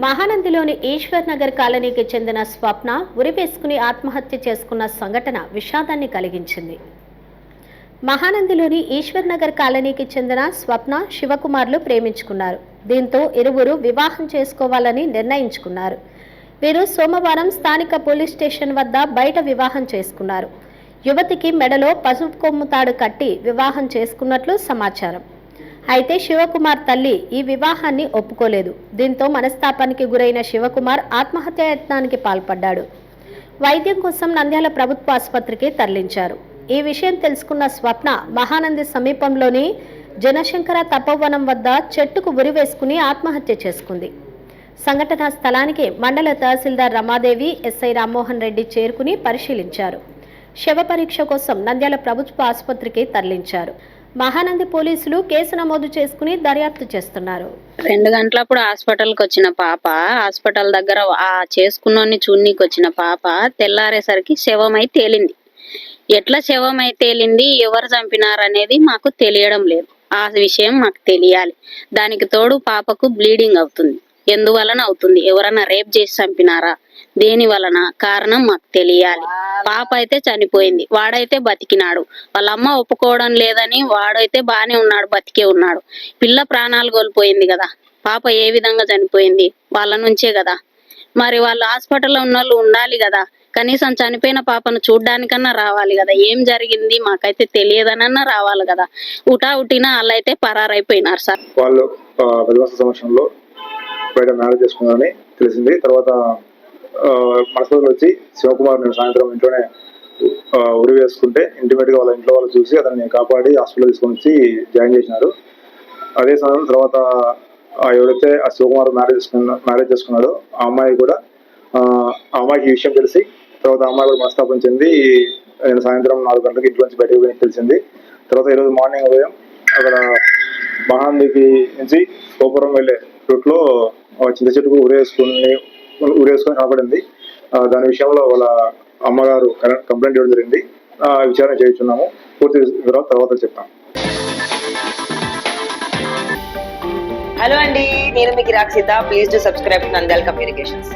మహానందిలోని ఈశ్వర్ నగర్ కాలనీకి చెందిన స్వప్న ఉరివేసుకుని ఆత్మహత్య చేసుకున్న సంఘటన విషాదాన్ని కలిగించింది. మహానందిలోని ఈశ్వర్ నగర్ కాలనీకి చెందిన స్వప్న శివకుమార్లు ప్రేమించుకున్నారు. దీంతో ఇరువురు వివాహం చేసుకోవాలని నిర్ణయించుకున్నారు. వీరు సోమవారం స్థానిక పోలీస్ స్టేషన్ వద్ద బయట వివాహం చేసుకున్నారు. యువతికి మెడలో పసుపు కొమ్ము తాడు కట్టి వివాహం చేసుకున్నట్లు సమాచారం. అయితే శివకుమార్ తల్లి ఈ వివాహాన్ని ఒప్పుకోలేదు. దీంతో మనస్తాపానికి గురైన శివకుమార్ ఆత్మహత్యాయత్నానికి పాల్పడ్డాడు. వైద్యం కోసం నంద్యాల ప్రభుత్వ ఆసుపత్రికి తరలించారు. ఈ విషయం తెలుసుకున్న స్వప్న మహానంది సమీపంలోని జనశంకర తపోవనం వద్ద చెట్టుకు ఉరివేసుకుని ఆత్మహత్య చేసుకుంది. సంఘటనా స్థలానికి మండల తహసీల్దార్ రమాదేవి, ఎస్ఐ రామ్మోహన్ రెడ్డి చేరుకుని పరిశీలించారు. శవ పరీక్ష కోసం నంద్యాల ప్రభుత్వ ఆసుపత్రికి తరలించారు. మహానంది పోలీసులు కేసు నమోదు చేసుకుని దర్యాప్తు చేస్తున్నారు. 2 గంటలప్పుడు హాస్పిటల్కి వచ్చిన పాప, హాస్పిటల్ దగ్గర ఆ చేసుకున్నోని చూడనీకి వచ్చిన పాప తెల్లారేసరికి శవమై తేలింది. ఎట్లా శవమై తేలింది, ఎవరు చంపినారనేది మాకు తెలియడం లేదు. ఆ విషయం మాకు తెలియాలి. దానికి తోడు పాపకు బ్లీడింగ్ అవుతుంది. ఎందువలన అవుతుంది, ఎవరన్నా రేప్ చేసి చంపినారా, దేని వలన, కారణం మాకు తెలియాలి. పాప అయితే చనిపోయింది, వాడైతే బతికినాడు. వాళ్ళ అమ్మ ఒప్పుకోవడం లేదని వాడైతే బానే ఉన్నాడు, బతికే ఉన్నాడు. పిల్ల ప్రాణాలు కోల్పోయింది కదా. పాప ఏ విధంగా చనిపోయింది, వాళ్ళ నుంచే కదా. మరి వాళ్ళు హాస్పిటల్లో ఉన్న వాళ్ళు ఉండాలి కదా, కనీసం చనిపోయిన పాపను చూడ్డానికన్నా రావాలి కదా. ఏం జరిగింది మాకైతే తెలియదనన్నా రావాలి కదా. ఉటిన వాళ్ళైతే పరారైపోయినారు సార్. వాళ్ళు సంవత్సరంలో బయట మ్యారేజ్ చేసుకున్నారని తెలిసింది. తర్వాత మనస్పతిలో వచ్చి శివకుమార్ నేను సాయంత్రం ఇంట్లోనే ఉరి వేసుకుంటే ఇంటిమేట్గా వాళ్ళ ఇంట్లో వాళ్ళు చూసి అతన్ని కాపాడి హాస్పిటల్ తీసుకొని వచ్చి జాయిన్ చేసినారు. అదే సమయం తర్వాత ఎవరైతే ఆ శివకుమార్ మ్యారేజ్ చేసుకున్నాడో ఆ అమ్మాయి కూడా ఆ అమ్మాయికి ఈ విషయం తెలిసి తర్వాత అమ్మాయి కూడా మనస్తాపం చెంది నేను సాయంత్రం 4 గంటలకు ఇంట్లో నుంచి బయటకు పోయి తెలిసింది. తర్వాత ఈరోజు మార్నింగ్ ఉదయం అక్కడ మహానందికి నుంచి గోపురం వెళ్ళే రూట్లో చింత చెట్టుకు ఉరేసుకొని కనపడింది. దాని విషయంలో వాళ్ళ అమ్మగారు కంప్లైంట్ ఇవ్వడం జరిగింది. విచారణ చేయించున్నాము. పూర్తి వివరాలు తర్వాత చెప్తాం. హలో అండి, నేను మీకు Rakshitha. Please do subscribe to Nandyal communications.